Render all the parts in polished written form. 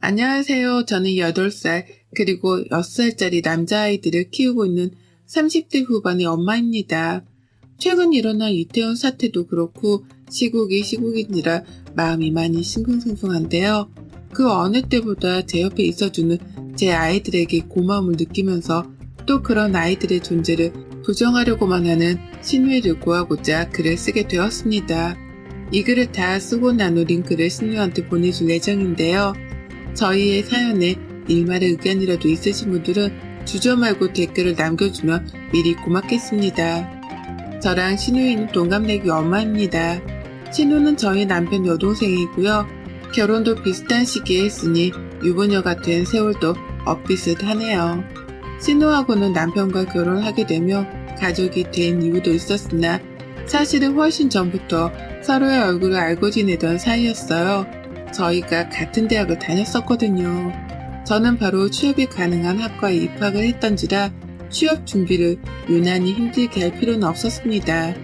안녕하세요. 저는 8살 그리고 6살짜리 남자아이들을 키우고 있는 30대 후반의 엄마입니다. 최근 일어난 이태원 사태도 그렇고 시국이 시국이니라 마음이 많이 싱숭생숭한데요. 그 어느 때보다 제 옆에 있어주는 제 아이들에게 고마움을 느끼면서 또 그런 아이들의 존재를 부정하려고만 하는 신우이를 구하고자 글을 쓰게 되었습니다. 이 글을 다 쓰고 나눈 링크를 신우한테 보내줄 예정인데요. 저희의 사연에 일말의 의견이라도 있으신 분들은 주저 말고 댓글을 남겨주면 미리 고맙겠습니다. 저랑 신우이는 동갑내기 엄마입니다. 신우는 저희 남편 여동생이고요. 결혼도 비슷한 시기에 했으니 유부녀 같은 세월도 엇비슷하네요. 신우하고는 남편과 결혼하게 되며 가족이 된 이유도 있었으나 사실은 훨씬 전부터 서로의 얼굴을 알고 지내던 사이였어요. 저희가 같은 대학을 다녔었거든요. 저는 바로 취업이 가능한 학과에 입학을 했던지라 취업 준비를 유난히 힘들게 할 필요는 없었습니다.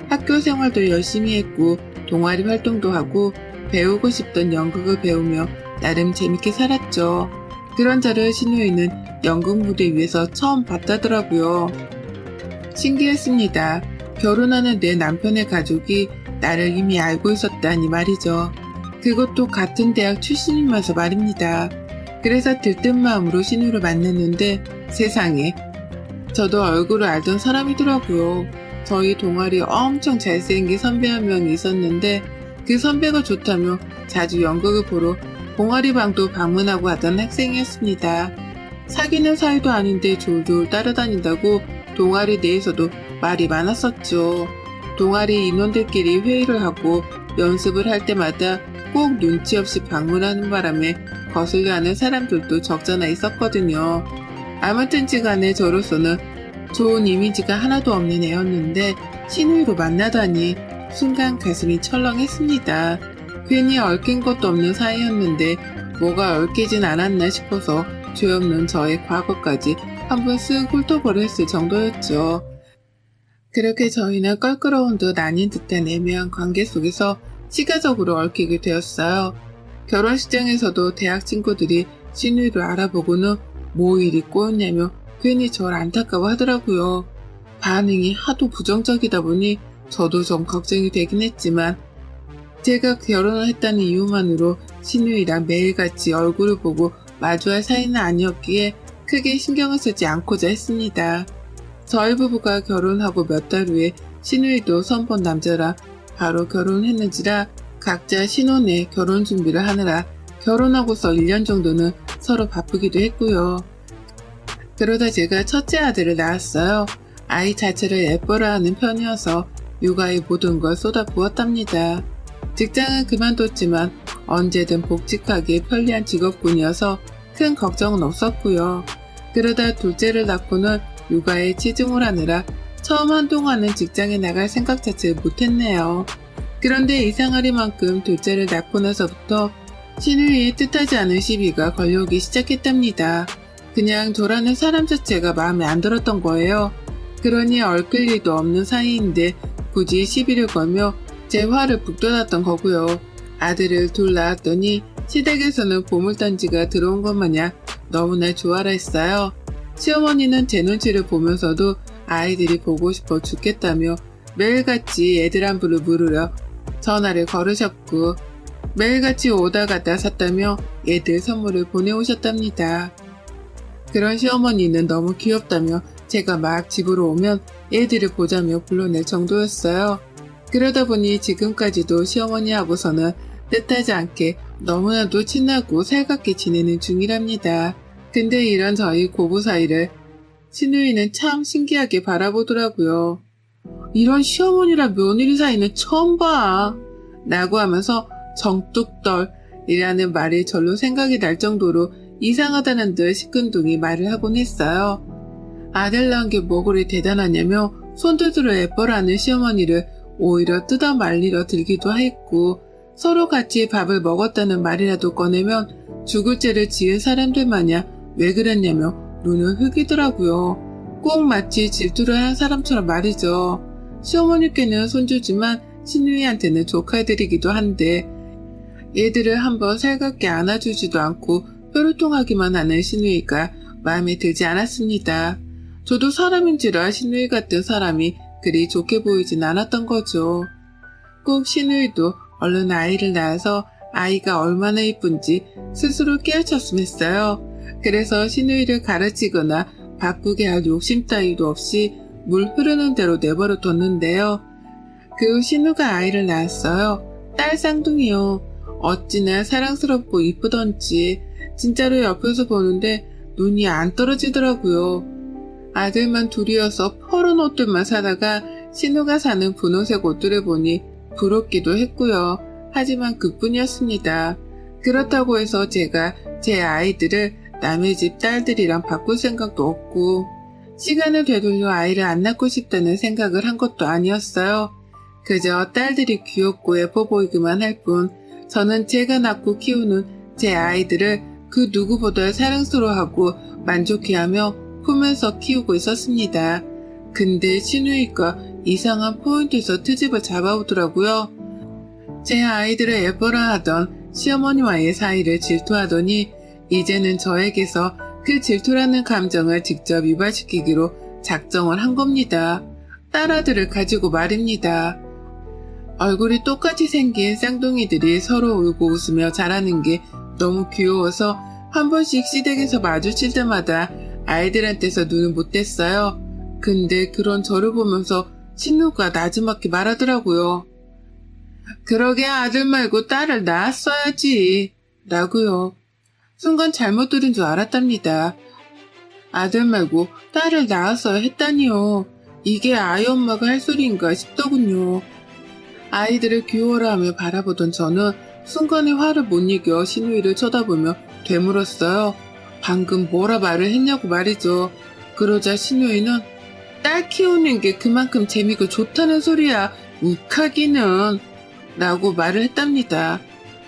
학교 생활도 열심히 했고 동아리 활동도 하고 배우고 싶던 연극을 배우며 나름 재밌게 살았죠. 그런 저를 신우이는 연극 무대 위에서 처음 봤다더라고요. 신기했습니다. 결혼하는 내 남편의 가족이 나를 이미 알고 있었다니 말이죠. 그것도 같은 대학 출신이면서 말입니다. 그래서 들뜬 마음으로 신우를 만났는데 세상에 저도 얼굴을 알던 사람이더라고요. 저희 동아리에 엄청 잘생긴 선배 한 명이 있었는데 그 선배가 좋다며 자주 연극을 보러 동아리 방도 방문하고 하던 학생이었습니다. 사귀는 사이도 아닌데 졸졸 따라다닌다고 동아리 내에서도 말이 많았었죠. 동아리 인원들끼리 회의를 하고 연습을 할 때마다 꼭 눈치 없이 방문하는 바람에 거슬려 하는 사람들도 적잖아 있었거든요. 아무튼지간에 저로서는 좋은 이미지가 하나도 없는 애였는데 신우이로 만나다니 순간 가슴이 철렁했습니다. 괜히 얽힌 것도 없는 사이였는데 뭐가 얽히진 않았나 싶어서 죄 없는 저의 과거까지 한번 쓱 훑어보려 했을 정도였죠. 그렇게 저희는 껄끄러운 듯 아닌 듯한 애매한 관계 속에서 시가적으로 얽히게 되었어요. 결혼식장에서도 대학 친구들이 신우이를 알아보고는 뭐 일이 꼬였냐며 괜히 절 안타까워 하더라고요. 반응이 하도 부정적이다 보니 저도 좀 걱정이 되긴 했지만 제가 결혼을 했다는 이유만으로 신우이랑 매일같이 얼굴을 보고 마주할 사이는 아니었기에 크게 신경을 쓰지 않고자 했습니다. 저희 부부가 결혼하고 몇 달 후에 신우이도 선본 남자라 바로 결혼했는지라 각자 신혼에 결혼 준비를 하느라 결혼하고서 1년 정도는 서로 바쁘기도 했고요. 그러다 제가 첫째 아들을 낳았어요. 아이 자체를 예뻐라 하는 편이어서 육아의 모든 걸 쏟아부었답니다. 직장은 그만뒀지만 언제든 복직하기에 편리한 직업군이어서 큰 걱정은 없었고요. 그러다 둘째를 낳고는 육아에 치중을 하느라 처음 한동안은 직장에 나갈 생각 자체를 못했네요. 그런데 이상하리만큼 둘째를 낳고 나서부터 신우이의 뜻하지 않은 시비가 걸려오기 시작했답니다. 그냥 저라는 사람 자체가 마음에 안 들었던 거예요. 그러니 얽힐 일도 없는 사이인데 굳이 시비를 걸며 제 화를 북돋았던 거고요. 아들을 둘 낳았더니 시댁에서는 보물단지가 들어온 것 마냥 너무나 좋아라 했어요. 시어머니는 제 눈치를 보면서도 아이들이 보고 싶어 죽겠다며 매일같이 애들 안부를 물으려 전화를 걸으셨고 매일같이 오다 갔다 샀다며 애들 선물을 보내오셨답니다. 그런 시어머니는 너무 귀엽다며 제가 막 집으로 오면 애들을 보자며 불러낼 정도였어요. 그러다 보니 지금까지도 시어머니하고서는 뜻하지 않게 너무나도 친하고 살갑게 지내는 중이랍니다. 근데 이런 저희 고부 사이를 신우이는 참 신기하게 바라보더라고요. 이런 시어머니랑 며느리 사이는 처음 봐. 라고 하면서 정뚝떨이라는 말이 절로 생각이 날 정도로 이상하다는 듯 시큰둥이 말을 하곤 했어요. 아들 낳은 게 뭐 그리 대단하냐며 손주들을 예뻐라는 시어머니를 오히려 뜯어 말리러 들기도 했고 서로 같이 밥을 먹었다는 말이라도 꺼내면 죽을 죄를 지은 사람들 마냥 왜 그랬냐며 눈을 흘기더라고요. 꼭 마치 질투를 하는 사람처럼 말이죠. 시어머니께는 손주지만 신우이한테는 조카들이기도 한데 얘들을 한번 살갑게 안아주지도 않고 뾰루통하기만 하는 시누이가 마음에 들지 않았습니다. 저도 사람인지라 시누이 같은 사람이 그리 좋게 보이진 않았던 거죠. 꼭 시누이도 얼른 아이를 낳아서 아이가 얼마나 이쁜지 스스로 깨우쳤으면 했어요. 그래서 시누이를 가르치거나 바꾸게 할 욕심 따위도 없이 물 흐르는 대로 내버려 뒀는데요. 그 후 신우가 아이를 낳았어요. 딸 쌍둥이요. 어찌나 사랑스럽고 이쁘던지 진짜로 옆에서 보는데 눈이 안 떨어지더라고요. 아들만 둘이어서 퍼런 옷들만 사다가 신우가 사는 분홍색 옷들을 보니 부럽기도 했고요. 하지만 그뿐이었습니다. 그렇다고 해서 제가 제 아이들을 남의 집 딸들이랑 바꿀 생각도 없고 시간을 되돌려 아이를 안 낳고 싶다는 생각을 한 것도 아니었어요. 그저 딸들이 귀엽고 예뻐 보이기만 할 뿐 저는 제가 낳고 키우는 제 아이들을 그 누구보다 사랑스러워하고 만족해하며 품에서 키우고 있었습니다. 근데 시누이가 이상한 포인트에서 트집을 잡아오더라고요. 제 아이들을 예뻐라 하던 시어머니와의 사이를 질투하더니 이제는 저에게서 그 질투라는 감정을 직접 유발시키기로 작정을 한 겁니다. 딸아들을 가지고 말입니다. 얼굴이 똑같이 생긴 쌍둥이들이 서로 울고 웃으며 자라는 게 너무 귀여워서 한 번씩 시댁에서 마주칠 때마다 아이들한테서 눈을 못 뗐어요. 근데 그런 저를 보면서 신우가 나지막히 말하더라고요. 그러게 아들 말고 딸을 낳았어야지 라고요. 순간 잘못 들은 줄 알았답니다. 아들 말고 딸을 낳았어야 했다니요. 이게 아이 엄마가 할 소리인가 싶더군요. 아이들을 귀여워라 하며 바라보던 저는 순간에 화를 못 이겨 시누이를 쳐다보며 되물었어요. 방금 뭐라 말을 했냐고 말이죠. 그러자 시누이는 딸 키우는 게 그만큼 재미고 좋다는 소리야. 욱하기는 라고 말을 했답니다.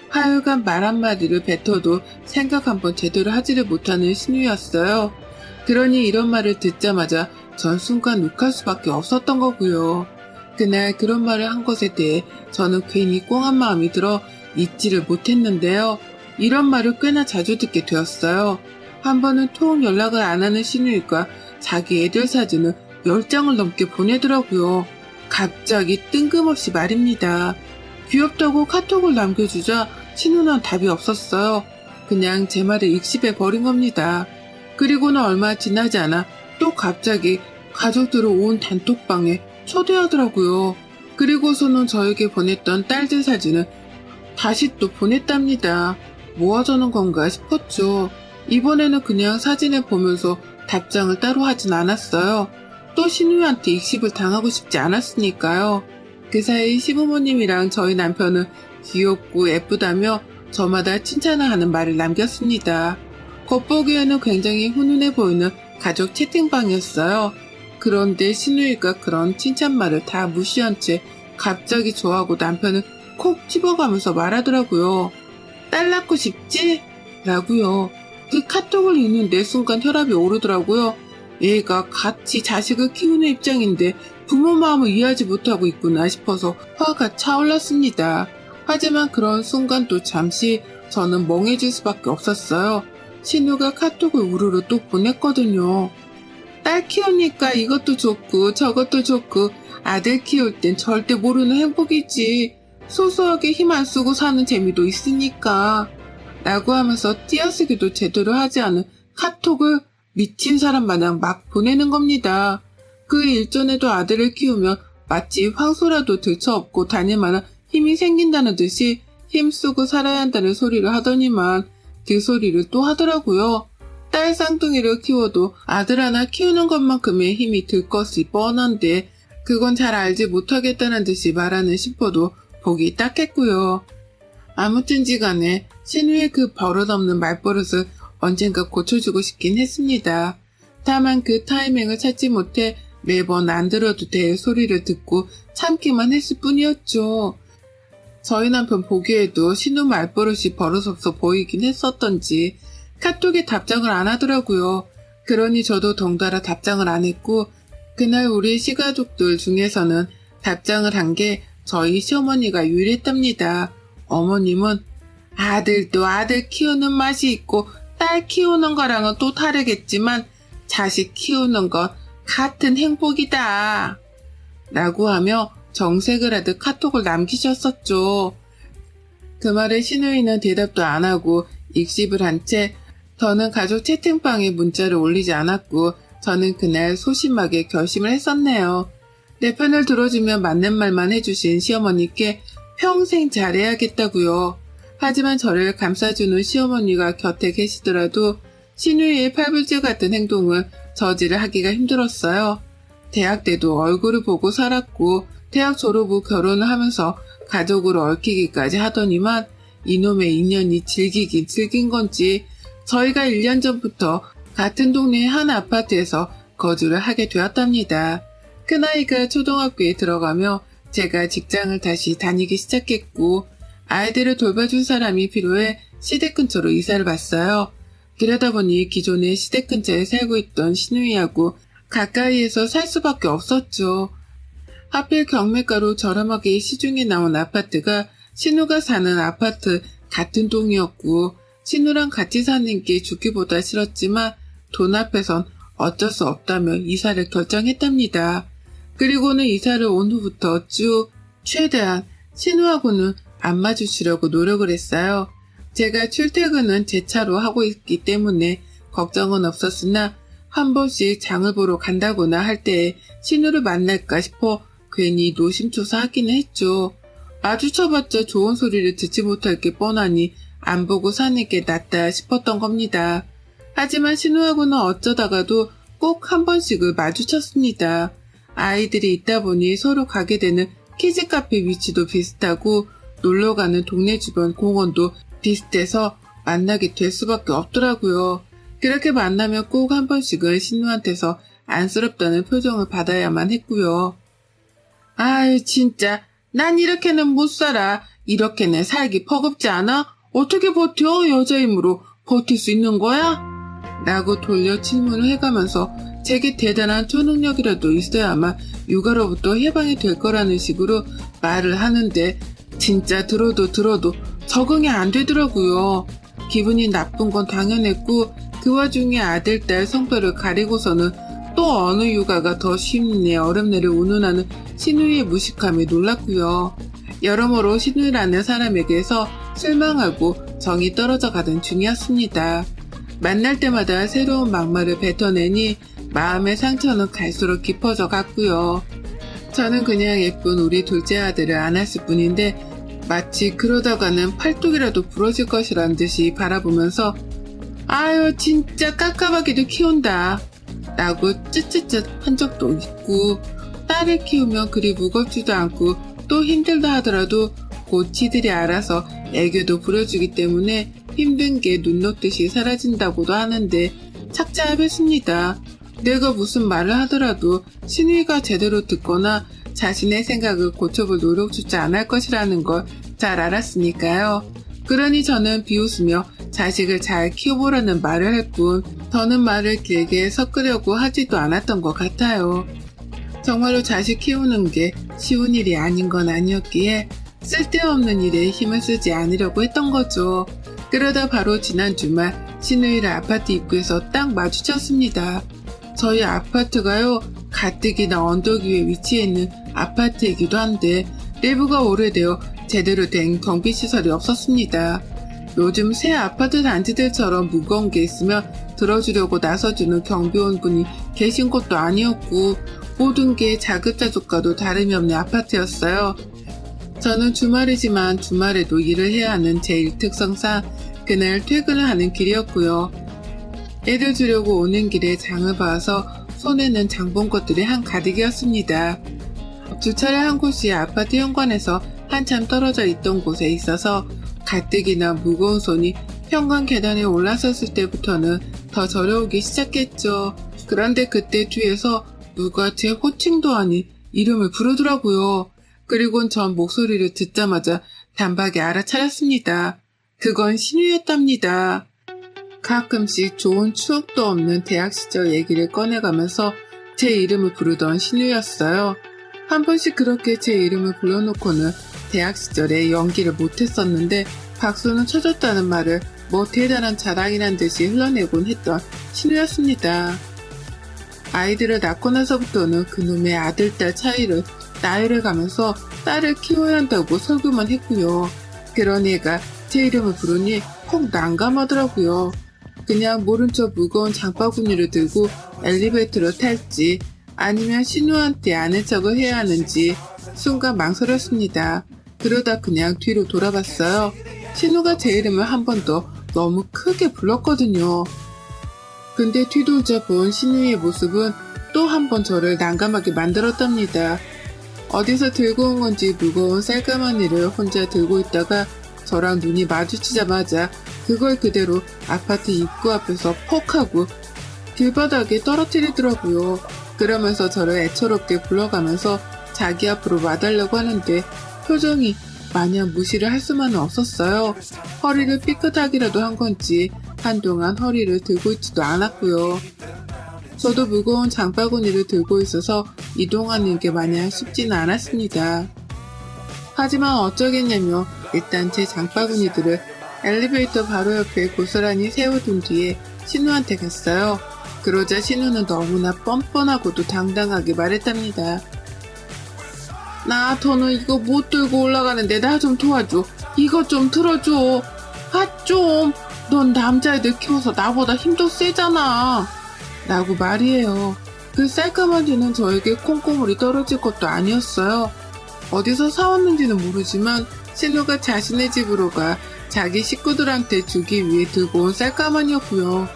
하여간 말 한마디를 뱉어도 생각 한번 제대로 하지를 못하는 시누이였어요. 그러니 이런 말을 듣자마자 전 순간 욱할 수밖에 없었던 거고요. 그날 그런 말을 한 것에 대해 저는 괜히 꽁한 마음이 들어 잊지를 못했는데요. 이런 말을 꽤나 자주 듣게 되었어요. 한 번은 통 연락을 안 하는 시누이가 자기 애들 사진을 10장을 넘게 보내더라고요. 갑자기 뜬금없이 말입니다. 귀엽다고 카톡을 남겨주자 신우는 답이 없었어요. 그냥 제 말을 익십해 버린 겁니다. 그리고는 얼마 지나지 않아 또 갑자기 가족들을 온 단톡방에 초대하더라고요. 그리고서는 저에게 보냈던 딸들 사진을 다시 또 보냈답니다. 뭐 하자는 건가 싶었죠. 이번에는 그냥 사진을 보면서 답장을 따로 하진 않았어요. 또 신우한테 익십을 당하고 싶지 않았으니까요. 그 사이 시부모님이랑 저희 남편은 귀엽고 예쁘다며 저마다 칭찬을 하는 말을 남겼습니다. 겉보기에는 굉장히 훈훈해 보이는 가족 채팅방이었어요. 그런데 시누이가 그런 칭찬말을 다 무시한 채 갑자기 저하고 남편을 콕 집어가면서 말하더라고요. 딸 낳고 싶지? 라고요. 그 카톡을 읽는데 순간 혈압이 오르더라고요. 얘가 같이 자식을 키우는 입장인데 부모 마음을 이해하지 못하고 있구나 싶어서 화가 차올랐습니다. 하지만 그런 순간도 잠시 저는 멍해질 수밖에 없었어요. 신우가 카톡을 우르르 또 보냈거든요. 딸 키우니까 이것도 좋고 저것도 좋고 아들 키울 땐 절대 모르는 행복이지. 소소하게 힘 안 쓰고 사는 재미도 있으니까 라고 하면서 띄어쓰기도 제대로 하지 않은 카톡을 미친 사람 마냥 막 보내는 겁니다. 그 일전에도 아들을 키우면 마치 황소라도 들쳐업고 다닐 만한 힘이 생긴다는 듯이 힘쓰고 살아야 한다는 소리를 하더니만 그 소리를 또 하더라고요. 딸 쌍둥이를 키워도 아들 하나 키우는 것만큼의 힘이 들 것이 뻔한데 그건 잘 알지 못하겠다는 듯이 말하는 싶어도 보기 딱했고요. 아무튼지간에 신우의 그 버릇없는 말버릇을 언젠가 고쳐주고 싶긴 했습니다. 다만 그 타이밍을 찾지 못해 매번 안 들어도 될 소리를 듣고 참기만 했을 뿐이었죠. 저희 남편 보기에도 신우 말버릇이 버릇없어 보이긴 했었던지 카톡에 답장을 안 하더라고요. 그러니 저도 덩달아 답장을 안 했고 그날 우리 시가족들 중에서는 답장을 한 게 저희 시어머니가 유일했답니다. 어머님은 아들도 아들 키우는 맛이 있고 딸 키우는 거랑은 또 다르겠지만 자식 키우는 건 같은 행복이다. 라고 하며 정색을 하듯 카톡을 남기셨었죠. 그 말에 신우이는 대답도 안 하고 익십을 한 채 더는 가족 채팅방에 문자를 올리지 않았고 저는 그날 소심하게 결심을 했었네요. 내 편을 들어주면 맞는 말만 해주신 시어머니께 평생 잘해야겠다고요. 하지만 저를 감싸주는 시어머니가 곁에 계시더라도 신우이의 팔불제 같은 행동을 저지를 하기가 힘들었어요. 대학 때도 얼굴을 보고 살았고 대학 졸업 후 결혼을 하면서 가족으로 얽히기까지 하더니만 이놈의 인연이 질기긴 질긴 건지 저희가 1년 전부터 같은 동네의 한 아파트에서 거주를 하게 되었답니다. 큰아이가 초등학교에 들어가며 제가 직장을 다시 다니기 시작했고 아이들을 돌봐줄 사람이 필요해 시댁 근처로 이사를 왔어요. 그러다 보니 기존에 시댁 근처에 살고 있던 신우이하고 가까이에서 살 수밖에 없었죠. 하필 경매가로 저렴하게 시중에 나온 아파트가 신우가 사는 아파트 같은 동이었고 신우랑 같이 사는 게 죽기보다 싫었지만 돈 앞에선 어쩔 수 없다며 이사를 결정했답니다. 그리고는 이사를 온 후부터 쭉 최대한 신우하고는 안 마주치려고 노력을 했어요. 제가 출퇴근은 제 차로 하고 있기 때문에 걱정은 없었으나 한 번씩 장을 보러 간다거나 할 때에 신우를 만날까 싶어 괜히 노심초사하기는 했죠. 마주쳐봤자 좋은 소리를 듣지 못할 게 뻔하니 안 보고 사는 게 낫다 싶었던 겁니다. 하지만 신우하고는 어쩌다가도 꼭 한 번씩을 마주쳤습니다. 아이들이 있다 보니 서로 가게 되는 키즈카페 위치도 비슷하고 놀러가는 동네 주변 공원도 비슷해서 만나게 될 수밖에 없더라고요. 그렇게 만나면 꼭 한 번씩은 신우한테서 안쓰럽다는 표정을 받아야만 했고요. 아유 진짜 난 이렇게는 못 살아. 이렇게는 살기 버겁지 않아? 어떻게 버텨? 여자 힘으로 버틸 수 있는 거야? 라고 돌려 질문을 해가면서 제게 대단한 초능력이라도 있어야만 육아로부터 해방이 될 거라는 식으로 말을 하는데 진짜 들어도 적응이 안 되더라고요. 기분이 나쁜 건 당연했고 그 와중에 아들, 딸 성별을 가리고서는 또 어느 육아가 더 쉽네 어렵네를 운운하는 신우이의 무식함에 놀랐고요. 여러모로 신우이라는 사람에게서 실망하고 정이 떨어져 가던 중이었습니다. 만날 때마다 새로운 막말을 뱉어내니 마음의 상처는 갈수록 깊어져 갔고요. 저는 그냥 예쁜 우리 둘째 아들을 안았을 뿐인데 마치 그러다가는 팔뚝이라도 부러질 것이란 듯이 바라보면서 아유 진짜 깝깝하게도 키운다 라고 쯧쯧쯧 한 적도 있고 딸을 키우면 그리 무겁지도 않고 또 힘들다 하더라도 곧 지들이 알아서 애교도 부려주기 때문에 힘든 게 눈 녹듯이 사라진다고도 하는데 착잡했습니다. 내가 무슨 말을 하더라도 신우이가 제대로 듣거나 자신의 생각을 고쳐볼 노력조차 안 할 것이라는 걸 잘 알았으니까요. 그러니 저는 비웃으며 자식을 잘 키워보라는 말을 할 뿐 더는 말을 길게 섞으려고 하지도 않았던 것 같아요. 정말로 자식 키우는 게 쉬운 일이 아닌 건 아니었기에 쓸데없는 일에 힘을 쓰지 않으려고 했던 거죠. 그러다 바로 지난 주말 신우이를 아파트 입구에서 딱 마주쳤습니다. 저희 아파트가요 가뜩이나 언덕 위에 위치해 있는 아파트이기도 한데 내부가 오래되어 제대로 된 경비시설이 없었습니다. 요즘 새 아파트 단지들처럼 무거운 게 있으면 들어주려고 나서주는 경비원분이 계신 것도 아니었고 모든 게 자급자족과도 다름이 없는 아파트였어요. 저는 주말이지만 주말에도 일을 해야 하는 제 일 특성상 그날 퇴근을 하는 길이었고요. 애들 주려고 오는 길에 장을 봐서 손에는 장본 것들이 한가득이었습니다. 주차를 한 곳이 아파트 현관에서 한참 떨어져 있던 곳에 있어서 가뜩이나 무거운 손이 현관 계단에 올라섰을 때부터는 더 저려오기 시작했죠. 그런데 그때 뒤에서 누가 제 호칭도 아닌 이름을 부르더라고요. 그리곤 전 목소리를 듣자마자 단박에 알아차렸습니다. 그건 신우였답니다. 가끔씩 좋은 추억도 없는 대학 시절 얘기를 꺼내가면서 제 이름을 부르던 신우였어요. 한 번씩 그렇게 제 이름을 불러놓고는 대학 시절에 연기를 못했었는데 박수는 쳐줬다는 말을 뭐 대단한 자랑이란 듯이 흘러내곤 했던 신우였습니다. 아이들을 낳고 나서부터는 그놈의 아들, 딸 차이를 나이를 가면서 딸을 키워야 한다고 설교만 했고요. 그런 애가 제 이름을 부르니 꼭 난감하더라고요. 그냥 모른 척 무거운 장바구니를 들고 엘리베이터를 탈지 아니면 신우한테 아는 척을 해야 하는지 순간 망설였습니다. 그러다 그냥 뒤로 돌아봤어요. 신우가 제 이름을 한 번 더 너무 크게 불렀거든요. 근데 뒤돌자 본 신우의 모습은 또 한 번 저를 난감하게 만들었답니다. 어디서 들고 온 건지 무거운 쌀가마니를 혼자 들고 있다가 저랑 눈이 마주치자마자 그걸 그대로 아파트 입구 앞에서 퍽 하고 길바닥에 떨어뜨리더라고요. 그러면서 저를 애처롭게 불러가면서 자기 앞으로 와달라고 하는데 표정이 마냥 무시를 할 수만은 없었어요. 허리를 삐끗하기라도 한 건지 한동안 허리를 들고 있지도 않았고요. 저도 무거운 장바구니를 들고 있어서 이동하는 게 마냥 쉽지는 않았습니다. 하지만 어쩌겠냐며 일단 제 장바구니들을 엘리베이터 바로 옆에 고스란히 세워둔 뒤에 신우한테 갔어요. 그러자 신우는 너무나 뻔뻔하고도 당당하게 말했답니다. 나 더는 이거 못 들고 올라가는데 나 좀 도와줘. 이거 좀 들어줘. 아 좀. 넌 남자애들 키워서 나보다 힘도 세잖아. 라고 말이에요. 그 쌀가마니는 저에게 콩고물이 떨어질 것도 아니었어요. 어디서 사왔는지는 모르지만 신우가 자신의 집으로 가 자기 식구들한테 주기 위해 들고 온 쌀가마니였고요.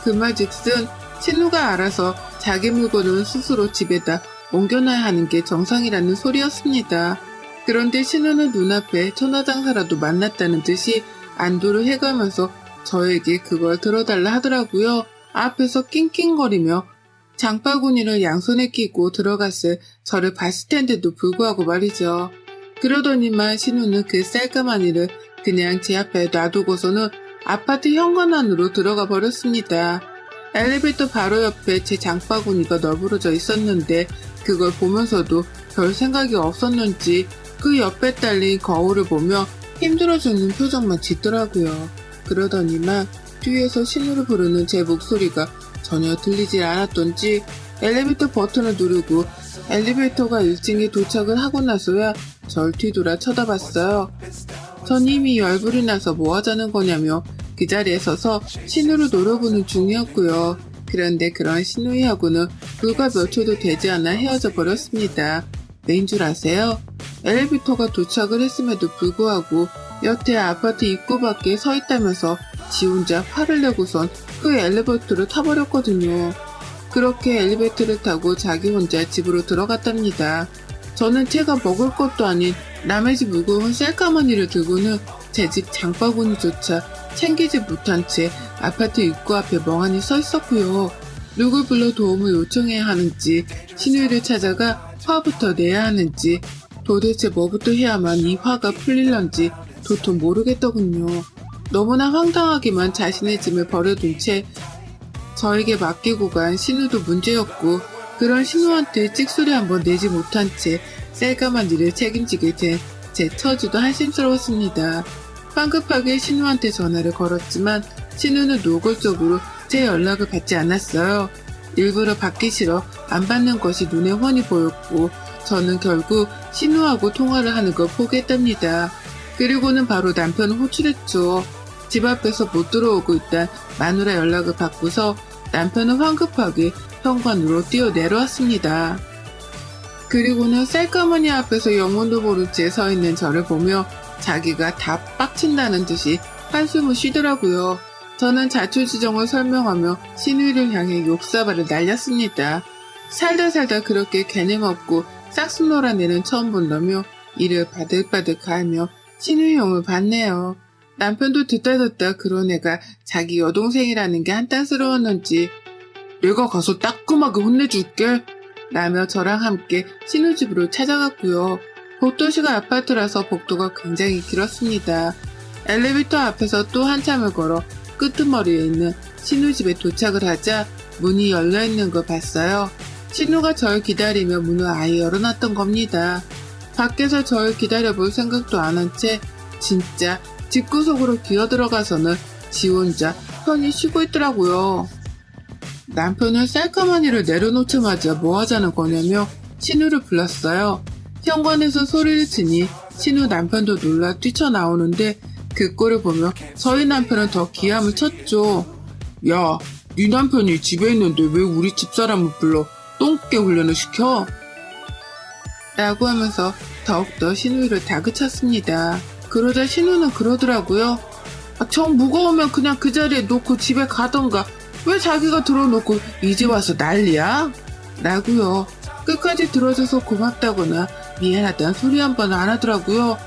그 말즉슨 신우가 알아서 자기 물건을 스스로 집에다 옮겨놔야 하는 게 정상이라는 소리였습니다. 그런데 신우는 눈앞에 천하장사라도 만났다는 듯이 안도를 해가면서 저에게 그걸 들어달라 하더라고요. 앞에서 낑낑거리며 장바구니를 양손에 끼고 들어갔을 저를 봤을 텐데도 불구하고 말이죠. 그러더니만 신우는 그 쌀가마니를 그냥 제 앞에 놔두고서는 아파트 현관 안으로 들어가 버렸습니다. 엘리베이터 바로 옆에 제 장바구니가 널브러져 있었는데 그걸 보면서도 별 생각이 없었는지 그 옆에 딸린 거울을 보며 힘들어 죽는 표정만 짓더라고요. 그러더니만 뒤에서 신우를 부르는 제 목소리가 전혀 들리질 않았던지 엘리베이터 버튼을 누르고 엘리베이터가 1층에 도착을 하고 나서야 절 뒤돌아 쳐다봤어요. 전 이미 열불이 나서 뭐 하자는 거냐며 그 자리에 서서 신우를 노려보는 중이었고요. 그런데 그런 신우이하고는 불과 몇 초도 되지 않아 헤어져 버렸습니다. 왜인 줄 아세요? 엘리베이터가 도착을 했음에도 불구하고 여태 아파트 입구 밖에 서 있다면서 지 혼자 화를 내고선 그 엘리베이터를 타버렸거든요. 그렇게 엘리베이터를 타고 자기 혼자 집으로 들어갔답니다. 저는 제가 먹을 것도 아닌 남의 집 무거운 쌀가마니를 들고는 제 집 장바구니조차 챙기지 못한 채 아파트 입구 앞에 멍하니 서 있었고요. 누굴 불러 도움을 요청해야 하는지, 신우이를 찾아가 화부터 내야 하는지, 도대체 뭐부터 해야만 이 화가 풀릴런지 도통 모르겠더군요. 너무나 황당하기만 자신의 짐을 버려둔 채 저에게 맡기고 간 신우도 문제였고, 그런 신우한테 찍소리 한번 내지 못한 채 쌀가만 일을 책임지게 된 제 처지도 한심스러웠습니다. 황급하게 신우한테 전화를 걸었지만 신우는 노골적으로 제 연락을 받지 않았어요. 일부러 받기 싫어 안 받는 것이 눈에 훤히 보였고 저는 결국 신우하고 통화를 하는 걸 포기했답니다. 그리고는 바로 남편을 호출했죠. 집 앞에서 못 들어오고 있단 마누라 연락을 받고서 남편은 황급하게 현관으로 뛰어내려왔습니다. 그리고는 쌀가마니 앞에서 영혼도 모른 채 서 있는 저를 보며 자기가 다 빡친다는 듯이 한숨을 쉬더라고요. 저는 자초지종을 설명하며 신우이를 향해 욕사발을 날렸습니다. 살다 그렇게 개념없고 싹수노란 애는 처음 본다며 이를 바들바들 갈며 신우이 용을 받네요. 남편도 듣다 그런 애가 자기 여동생이라는 게 한탄스러웠는지 내가 가서 따끔하게 혼내줄게 라며 저랑 함께 신우집으로 찾아갔고요. 복도시가 아파트라서 복도가 굉장히 길었습니다. 엘리베이터 앞에서 또 한참을 걸어 끄트머리에 있는 신우집에 도착을 하자 문이 열려있는 걸 봤어요. 신우가 절 기다리며 문을 아예 열어놨던 겁니다. 밖에서 절 기다려볼 생각도 안 한 채 진짜 집구석으로 기어들어가서는 지 혼자 편히 쉬고 있더라고요. 남편은 쌀가마니를 내려놓자마자 뭐 하자는 거냐며 신우를 불렀어요. 현관에서 소리를 치니 신우 남편도 놀라 뛰쳐나오는데 그 꼴을 보며 저희 남편은 더 기함을 쳤죠. 야, 네 남편이 집에 있는데 왜 우리 집사람을 불러 똥개 훈련을 시켜? 라고 하면서 더욱더 신우이를 다그쳤습니다. 그러자 신우는 그러더라고요. 정 무거우면 그냥 그 자리에 놓고 집에 가던가 왜 자기가 들어놓고 이제 와서 난리야? 라고요. 끝까지 들어줘서 고맙다거나 미안하다는 소리 한 번 안 하더라고요.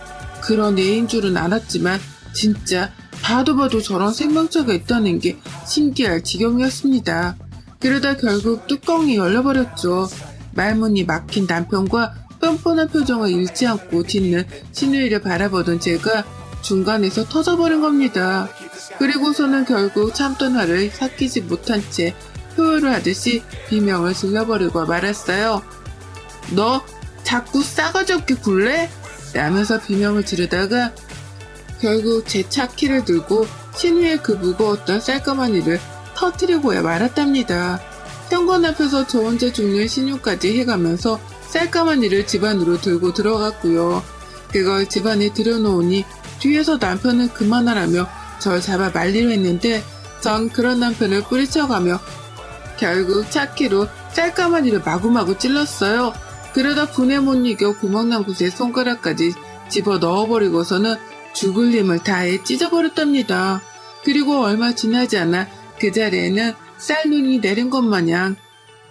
그런 애인 줄은 알았지만 진짜 봐도 저런 생명체가 있다는 게 신기할 지경이었습니다. 그러다 결국 뚜껑이 열려버렸죠. 말문이 막힌 남편과 뻔뻔한 표정을 잃지 않고 짖는 신우이를 바라보던 제가 중간에서 터져버린 겁니다. 그리고서는 결국 참던 화를 삭히지 못한 채 표효를 하듯이 비명을 질러버리고 말았어요. 너 자꾸 싸가지 없게 굴래? 라면서 비명을 지르다가 결국 제 차키를 들고 신우의 그 무거웠던 쌀가마니를 터뜨리고야 말았답니다. 현관 앞에서 저 혼자 죽는 신우까지 해가면서 쌀가마니를 집안으로 들고 들어갔고요. 그걸 집안에 들여놓으니 뒤에서 남편은 그만하라며 절 잡아 말리려 했는데 전 그런 남편을 뿌리쳐가며 결국 차키로 쌀가마니를 마구마구 찔렀어요. 그러다 분에 못 이겨 구멍난 곳에 손가락까지 집어 넣어버리고서는 죽을 힘을 다해 찢어버렸답니다. 그리고 얼마 지나지 않아 그 자리에는 쌀눈이 내린 것 마냥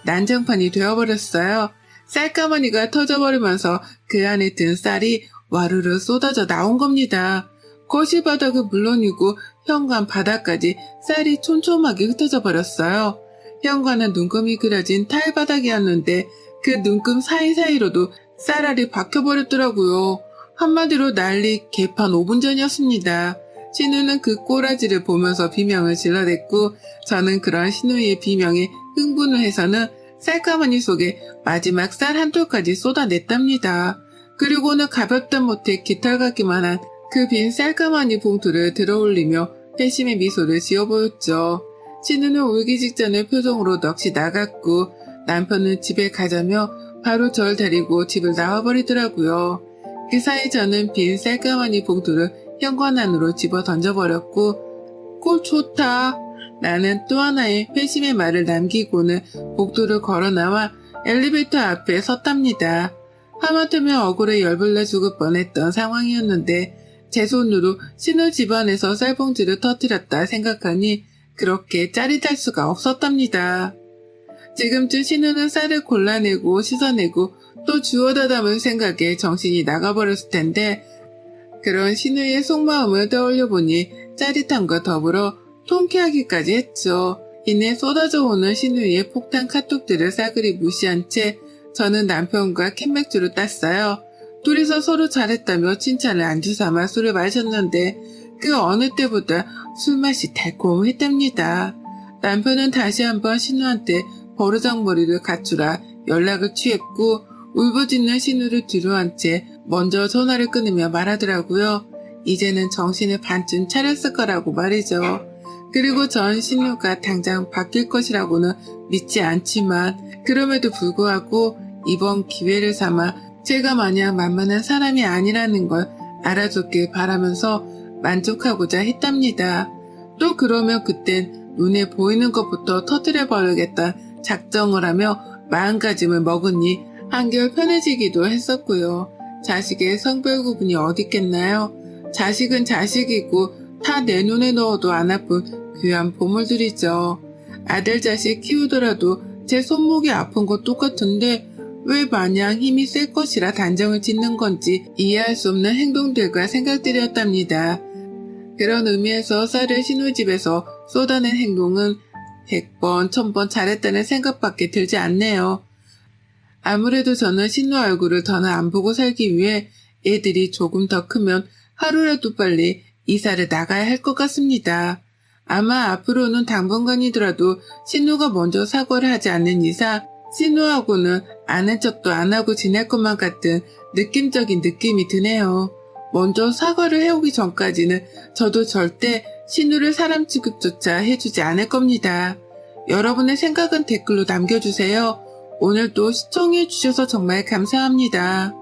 난장판이 되어버렸어요. 쌀가마니가 터져버리면서 그 안에 든 쌀이 와르르 쏟아져 나온 겁니다. 거실 바닥은 물론이고 현관 바닥까지 쌀이 촘촘하게 흩어져 버렸어요. 현관은 눈금이 그려진 타일 바닥이었는데 그 눈금 사이사이로도 쌀알이 박혀버렸더라고요. 한마디로 난리 개판 5분 전이었습니다. 신우는 그 꼬라지를 보면서 비명을 질러댔고 저는 그런 신우의 비명에 흥분을 해서는 쌀가마니 속에 마지막 쌀 한 톨까지 쏟아냈답니다. 그리고는 가볍다 못해 깃털 같기만 한 그 빈 쌀가마니 봉투를 들어올리며 회심의 미소를 지어 보였죠. 신우는 울기 직전의 표정으로 넋이 나갔고 남편은 집에 가자며 바로 절 데리고 집을 나와버리더라고요. 그 사이 저는 빈 쌀가마니 봉투를 현관 안으로 집어 던져버렸고 꼴 좋다. 나는 또 하나의 회심의 말을 남기고는 복도를 걸어나와 엘리베이터 앞에 섰답니다. 하마터면 억울해 열불나 죽을 뻔했던 상황이었는데 제 손으로 신우 집안에서 쌀봉지를 터뜨렸다 생각하니 그렇게 짜릿할 수가 없었답니다. 지금쯤 신우는 쌀을 골라내고 씻어내고 또 주워다 담을 생각에 정신이 나가버렸을 텐데 그런 신우의 속마음을 떠올려보니 짜릿함과 더불어 통쾌하기까지 했죠. 이내 쏟아져 오는 신우의 폭탄 카톡들을 싸그리 무시한 채 저는 남편과 캔맥주를 땄어요. 둘이서 서로 잘했다며 칭찬을 안주 삼아 술을 마셨는데 그 어느 때보다 술맛이 달콤했답니다. 남편은 다시 한번 신우한테 버르장머리를 갖추라 연락을 취했고 울부짖는 신우를 뒤로한 채 먼저 전화를 끊으며 말하더라고요. 이제는 정신을 반쯤 차렸을 거라고 말이죠. 그리고 전 신우가 당장 바뀔 것이라고는 믿지 않지만 그럼에도 불구하고 이번 기회를 삼아 제가 마냥 만만한 사람이 아니라는 걸 알아줬길 바라면서 만족하고자 했답니다. 또 그러면 그땐 눈에 보이는 것부터 터뜨려버리겠다 작정을 하며 마음가짐을 먹으니 한결 편해지기도 했었고요. 자식의 성별 구분이 어딨겠나요? 자식은 자식이고 다 내 눈에 넣어도 안 아픈 귀한 보물들이죠. 아들 자식 키우더라도 제 손목이 아픈 거 똑같은데 왜 마냥 힘이 셀 것이라 단정을 짓는 건지 이해할 수 없는 행동들과 생각들이었답니다. 그런 의미에서 쌀을 신우집에서 쏟아낸 행동은 100번, 1000번 잘했다는 생각밖에 들지 않네요. 아무래도 저는 신우 얼굴을 더는 안 보고 살기 위해 애들이 조금 더 크면 하루라도 빨리 이사를 나가야 할 것 같습니다. 아마 앞으로는 당분간이더라도 신우가 먼저 사과를 하지 않는 이상 신우하고는 아는 척도 안 하고 지낼 것만 같은 느낌적인 느낌이 드네요. 먼저 사과를 해오기 전까지는 저도 절대 신우를 사람 취급조차 해주지 않을 겁니다. 여러분의 생각은 댓글로 남겨주세요. 오늘도 시청해주셔서 정말 감사합니다.